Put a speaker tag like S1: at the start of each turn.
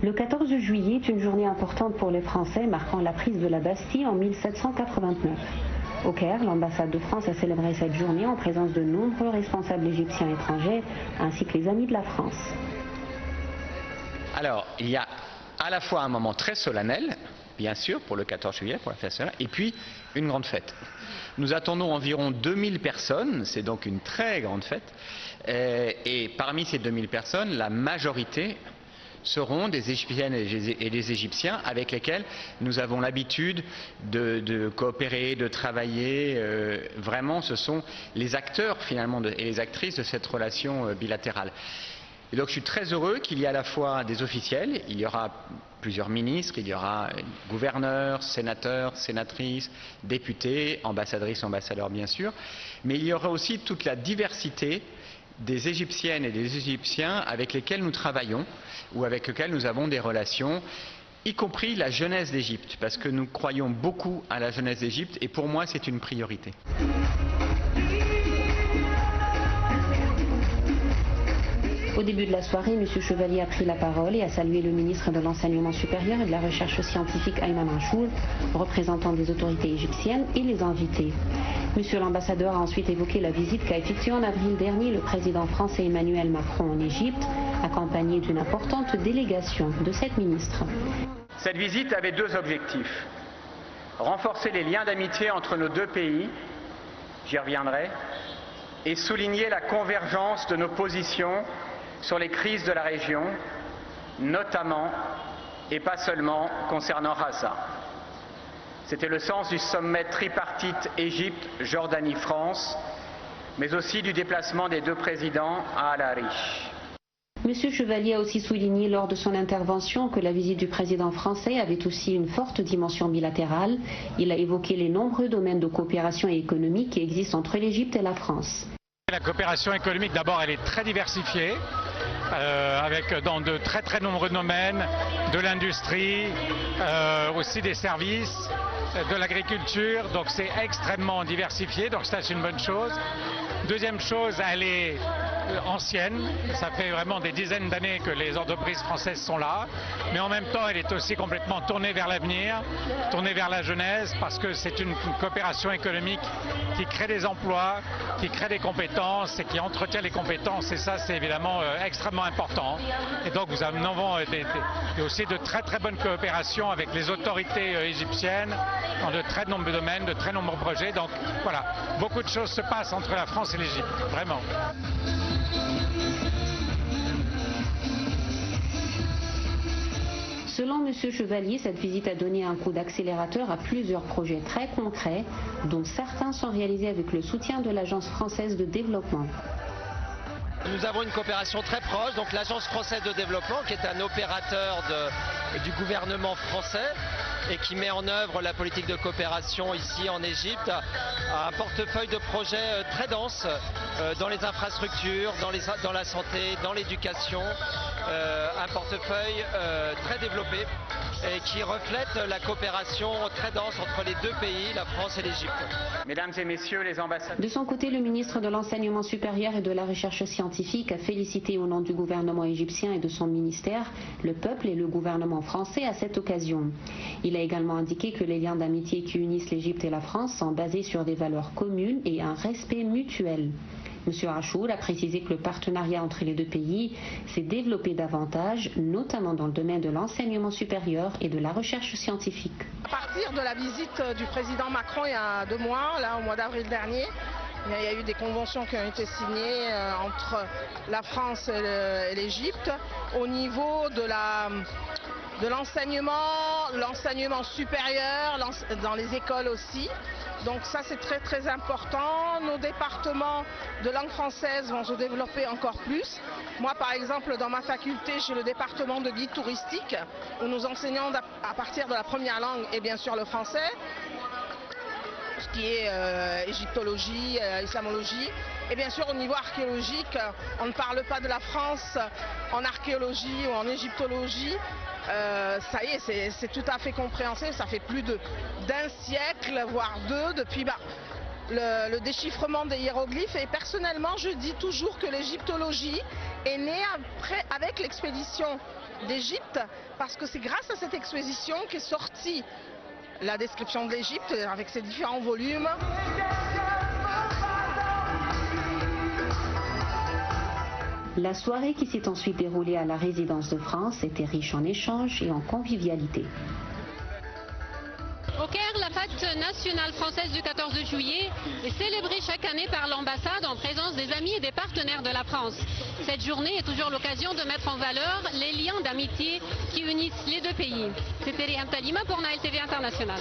S1: Le 14 juillet est une journée importante pour les Français, marquant la prise de la Bastille en 1789. Au Caire, l'ambassade de France a célébré cette journée en présence de nombreux responsables égyptiens étrangers, ainsi que les amis de la France.
S2: Alors, il y a à la fois un moment très solennel, bien sûr, pour le 14 juillet, pour la fête nationale, et puis une grande fête. Nous attendons environ 2000 personnes, c'est donc une très grande fête, et parmi ces 2000 personnes, la majorité seront des Égyptiennes et des Égyptiens avec lesquels nous avons l'habitude de coopérer, de travailler. Vraiment, ce sont les acteurs finalement et les actrices de cette relation bilatérale. Et donc je suis très heureux qu'il y ait à la fois des officiels, il y aura plusieurs ministres, il y aura gouverneurs, sénateurs, sénatrices, députés, ambassadrices, ambassadeurs bien sûr, mais il y aura aussi toute la diversité des Égyptiennes et des Égyptiens avec lesquels nous travaillons ou avec lesquels nous avons des relations, y compris la jeunesse d'Égypte, parce que nous croyons beaucoup à la jeunesse d'Égypte et pour moi c'est une priorité.
S1: Au début de la soirée, M. Chevalier a pris la parole et a salué le ministre de l'Enseignement supérieur et de la Recherche scientifique Ayman Achour, représentant des autorités égyptiennes et les invités. M. l'ambassadeur a ensuite évoqué la visite qu'a effectuée en avril dernier le président français Emmanuel Macron en Égypte, accompagné d'une importante délégation de 7 ministres.
S3: Cette visite avait 2 objectifs. Renforcer les liens d'amitié entre nos 2 pays, j'y reviendrai, et souligner la convergence de nos positions sur les crises de la région, notamment et pas seulement concernant Gaza. C'était le sens du sommet tripartite Égypte-Jordanie-France, mais aussi du déplacement des 2 présidents à Al-Arish.
S1: M. Chevalier a aussi souligné lors de son intervention que la visite du président français avait aussi une forte dimension bilatérale. Il a évoqué les nombreux domaines de coopération économique qui existent entre l'Égypte et la France.
S4: La coopération économique, d'abord, elle est très diversifiée, dans de très nombreux domaines, de l'industrie, aussi des services, de l'agriculture, donc c'est extrêmement diversifié, donc ça c'est une bonne chose. Deuxième chose, elle est ancienne, ça fait vraiment des dizaines d'années que les entreprises françaises sont là, mais en même temps elle est aussi complètement tournée vers l'avenir, tournée vers la jeunesse, parce que c'est une coopération économique qui crée des emplois, qui crée des compétences et qui entretient les compétences, et ça c'est évidemment extrêmement important. Et donc nous avons aussi de très bonnes coopérations avec les autorités égyptiennes dans de très nombreux domaines, de très nombreux projets. Donc voilà, beaucoup de choses se passent entre la France et l'Égypte, vraiment.
S1: Selon M. Chevalier, cette visite a donné un coup d'accélérateur à plusieurs projets très concrets, dont certains sont réalisés avec le soutien de l'Agence française de développement.
S5: Nous avons une coopération très proche, donc l'Agence française de développement, qui est un opérateur du gouvernement français et qui met en œuvre la politique de coopération ici en Égypte, a un portefeuille de projets très dense dans les infrastructures, dans la santé, dans l'éducation, un portefeuille très développé et qui reflète la coopération très dense entre les 2 pays, la France et l'Égypte.
S3: Mesdames et messieurs les ambassadeurs.
S1: De son côté, le ministre de l'Enseignement supérieur et de la Recherche scientifique a félicité au nom du gouvernement égyptien et de son ministère le peuple et le gouvernement français à cette occasion. Il a également indiqué que les liens d'amitié qui unissent l'Égypte et la France sont basés sur des valeurs communes et un respect mutuel. M. Achour a précisé que le partenariat entre les 2 pays s'est développé davantage, notamment dans le domaine de l'enseignement supérieur et de la recherche scientifique.
S6: À partir de la visite du président Macron il y a 2 mois, là au mois d'avril dernier, il y a eu des conventions qui ont été signées entre la France et l'Égypte au niveau de l'enseignement supérieur, dans les écoles aussi. Donc ça c'est très important. Nos départements de langue française vont se développer encore plus. Moi par exemple dans ma faculté j'ai le département de guide touristique où nous enseignons à partir de la première langue et bien sûr le français. tout ce qui est égyptologie, islamologie. Et bien sûr, au niveau archéologique, on ne parle pas de la France en archéologie ou en égyptologie. Ça y est, c'est tout à fait compréhensible. Ça fait plus d'un siècle, voire deux, depuis le déchiffrement des hiéroglyphes. Et personnellement, je dis toujours que l'égyptologie est née avec l'expédition d'Égypte, parce que c'est grâce à cette expédition qu'est sortie la description de l'Égypte avec ses différents volumes.
S1: La soirée qui s'est ensuite déroulée à la résidence de France était riche en échanges et en convivialité.
S7: Au Caire, la fête nationale française du 14 juillet est célébrée chaque année par l'ambassade en présence des amis et des partenaires de la France. Cette journée est toujours l'occasion de mettre en valeur les liens d'amitié qui unissent les deux pays. C'était Riam Talima pour Nile TV International.